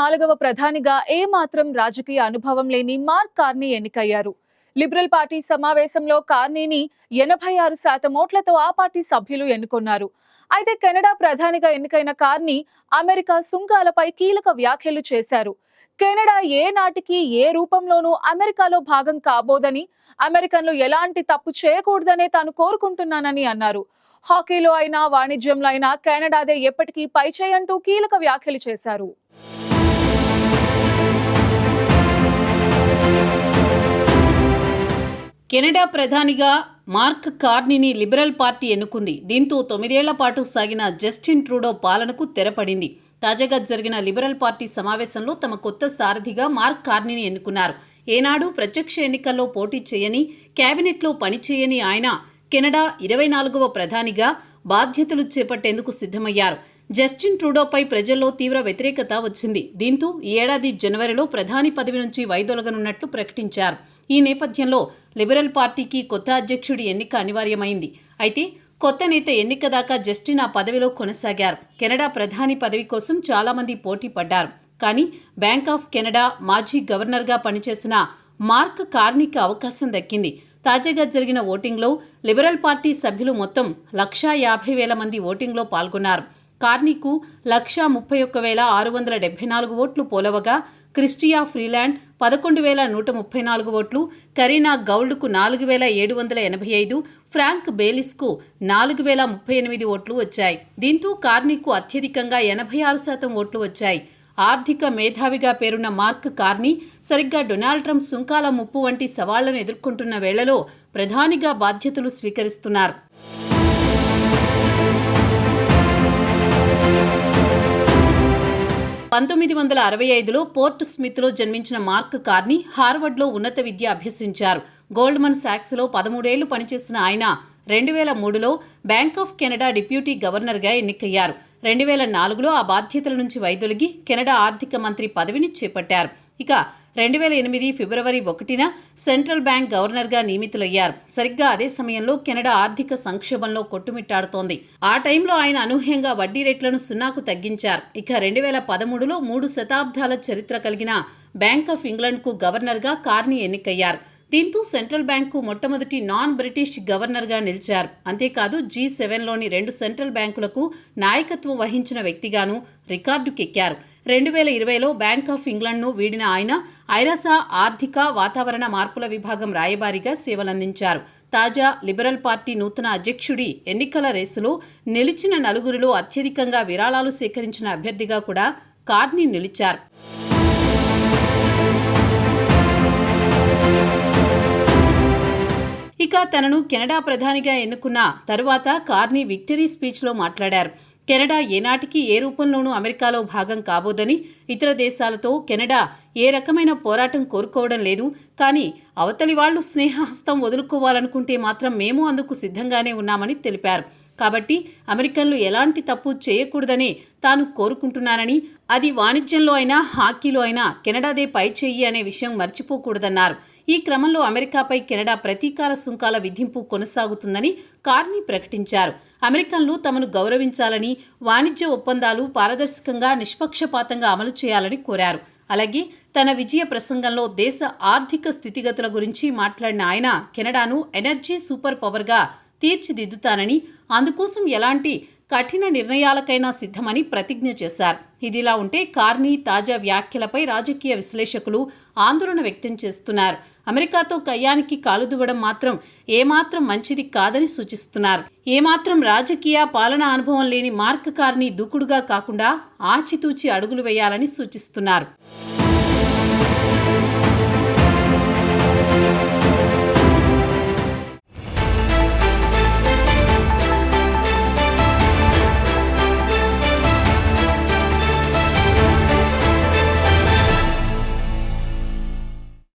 24వ ప్రధానిగా ఏమాత్రం రాజకీయ అనుభవం లేని మార్క్ కార్నీ ఎన్నికయ్యారు. లిబరల్ పార్టీ సమావేశంలో కార్నీని 86% ఓట్లతో ఆ పార్టీ సభ్యులు ఎన్నుకున్నారు. అయితే కెనడా ప్రధానిగా ఎన్నికైన కార్నీ అమెరికా సుంకాలపై కీలక వ్యాఖ్యలు చేశారు. కెనడా ఏ నాటికి ఏ రూపంలోనూ అమెరికాలో భాగం కాబోదని, అమెరికన్లు ఎలాంటి తప్పు చేయకూడదనే తాను కోరుకుంటున్నానని అన్నారు. హాకీలో అయినా వాణిజ్యంలో అయినా కెనడాదే ఎప్పటికీ పైచేయి అంటూ కీలక వ్యాఖ్యలు చేశారు. కెనడా ప్రధానిగా మార్క్ కార్నీని లిబరల్ పార్టీ ఎన్నుకుంది. దీంతో 9 ఏళ్ల పాటు సాగిన జస్టిన్ ట్రూడో పాలనకు తెరపడింది. తాజాగా జరిగిన లిబరల్ పార్టీ సమావేశంలో తమ కొత్త సారథిగా మార్క్ కార్నీని ఎన్నుకున్నారు. ఏనాడు ప్రత్యక్ష ఎన్నికల్లో పోటీ చేయని, కేబినెట్లో పనిచేయని ఆయన కెనడా 24వ ప్రధానిగా బాధ్యతలు చేపట్టేందుకు సిద్ధమయ్యారు. జస్టిన్ ట్రూడోపై ప్రజల్లో తీవ్ర వ్యతిరేకత వచ్చింది. దీంతో ఈ ఏడాది జనవరిలో ప్రధాని పదవి నుంచి వైదొలగనున్నట్లు ప్రకటించారు. ఈ నేపథ్యంలో లిబరల్ పార్టీకి కొత్త అధ్యక్షుడి ఎన్నిక అనివార్యమైంది. అయితే కొత్త నేత ఎన్నిక దాకా జస్టిన్ ఆ పదవిలో కొనసాగారు. కెనడా ప్రధాని పదవి కోసం చాలామంది పోటీ పడ్డారు. కానీ బ్యాంక్ ఆఫ్ కెనడా మాజీ గవర్నర్గా పనిచేసిన మార్క్ కార్నీకి అవకాశం దక్కింది. తాజాగా జరిగిన ఓటింగ్లో లిబరల్ పార్టీ సభ్యులు మొత్తం 150,000 మంది ఓటింగ్లో పాల్గొన్నారు. కార్నీకు 131,674 ఓట్లు పోలవగా, క్రిస్టియా ఫ్రీలాండ్ 11,134 ఓట్లు, కరీనా గౌల్డ్కు 4,785, ఫ్రాంక్ బేలిస్కు 4,038 ఓట్లు వచ్చాయి. దీంతో కార్నీకు అత్యధికంగా 86% ఓట్లు వచ్చాయి. ఆర్థిక మేధావిగా పేరున్న మార్క్ కార్నీ సరిగ్గా డొనాల్డ్ ట్రంప్ సుంకాల ముప్పు వంటి సవాళ్లను ఎదుర్కొంటున్న వేళలో ప్రధానిగా బాధ్యతలు స్వీకరిస్తున్నారు. పంతొమ్మిది 1965లో పోర్ట్ స్మిత్లో జన్మించిన మార్క్ కార్నీ హార్వర్డ్లో ఉన్నత విద్య అభ్యసించారు. గోల్డ్మన్ సాక్స్లో 13 ఏళ్లు పనిచేసిన ఆయన 2003లో బ్యాంక్ ఆఫ్ కెనడా డిప్యూటీ గవర్నర్గా ఎన్నికయ్యారు. 2004లో ఆ బాధ్యతల నుంచి వైదొలిగి కెనడా ఆర్థిక మంత్రి పదవిని చేపట్టారు. ఇక 2008 ఫిబ్రవరి 1న సెంట్రల్ బ్యాంక్ గవర్నర్గా నియమితులయ్యారు. సరిగ్గా అదే సమయంలో కెనడా ఆర్థిక సంక్షోభంలో కొట్టుమిట్టాడుతోంది. ఆ టైంలో ఆయన అనూహ్యంగా వడ్డీ రేట్లను 0కు తగ్గించారు. ఇక 2013లో 3 శతాబ్దాల చరిత్ర కలిగిన బ్యాంక్ ఆఫ్ ఇంగ్లాండ్కు గవర్నర్గా కార్నీ ఎన్నికయ్యారు. దీంతో సెంట్రల్ బ్యాంకు మొట్టమొదటి నాన్ బ్రిటిష్ గవర్నర్గా నిలిచారు. అంతేకాదు G7లోని 2 సెంట్రల్ బ్యాంకులకు నాయకత్వం వహించిన వ్యక్తిగాను రికార్డుకెక్కారు. 2020లో బ్యాంక్ ఆఫ్ ఇంగ్లాండ్ను వీడిన ఆయన ఐరాస ఆర్థిక వాతావరణ మార్పుల విభాగం రాయబారిగా సేవలందించారు. తాజా లిబరల్ పార్టీ నూతన అధ్యక్షుడి ఎన్నికల రేసులో నిలిచిన నలుగురిలో అత్యధికంగా విరాళాలు సేకరించిన అభ్యర్థిగా కూడా కార్నీ నిలిచారు. ఇక తనను కెనడా ప్రధానిగా ఎన్నుకున్న తరువాత కార్నీ విక్టరీ స్పీచ్లో మాట్లాడారు. కెనడా ఏనాటికి ఏ రూపంలోనూ అమెరికాలో భాగం కాబోదని, ఇతర దేశాలతో కెనడా ఏ రకమైన పోరాటం కోరుకోవడం లేదు. కానీ అవతలి వాళ్లు స్నేహహస్తం వదులుకోవాలనుకుంటే మాత్రం మేము అందుకు సిద్ధంగానే ఉన్నామని తెలిపారు. కాబట్టి అమెరికన్లు ఎలాంటి తప్పు చేయకూడదని తాను కోరుకుంటున్నానని, అది వాణిజ్యంలో అయినా హాకీలో అయినా కెనడాదే పైచేయి అనే విషయం మర్చిపోకూడదన్నారు. ఈ క్రమంలో అమెరికాపై కెనడా ప్రతీకార సుంకాల విధింపు కొనసాగుతుందని కార్నీ ప్రకటించారు. అమెరికన్లు తమను గౌరవించాలని, వాణిజ్య ఒప్పందాలు పారదర్శకంగా నిష్పక్షపాతంగా అమలు చేయాలని కోరారు. అలాగే తన విజయ ప్రసంగంలో దేశ ఆర్థిక స్థితిగతుల గురించి మాట్లాడిన ఆయన కెనడాను ఎనర్జీ సూపర్ పవర్గా తీర్చిదిద్దుతానని, అందుకోసం ఎలాంటి కఠిన నిర్ణయాలకైనా సిద్ధమని ప్రతిజ్ఞ చేశారు. ఇదిలా ఉంటే కార్నీ తాజా వ్యాఖ్యలపై రాజకీయ విశ్లేషకులు ఆందోళన వ్యక్తం చేస్తున్నారు. అమెరికాతో కయ్యానికి కాలుదువ్వడం మాత్రం ఏమాత్రం మంచిది కాదని సూచిస్తున్నారు. ఏమాత్రం రాజకీయ పాలనా అనుభవం లేని మార్క్ కార్నీ దూకుడుగా కాకుండా ఆచితూచి అడుగులు వేయాలని సూచిస్తున్నారు.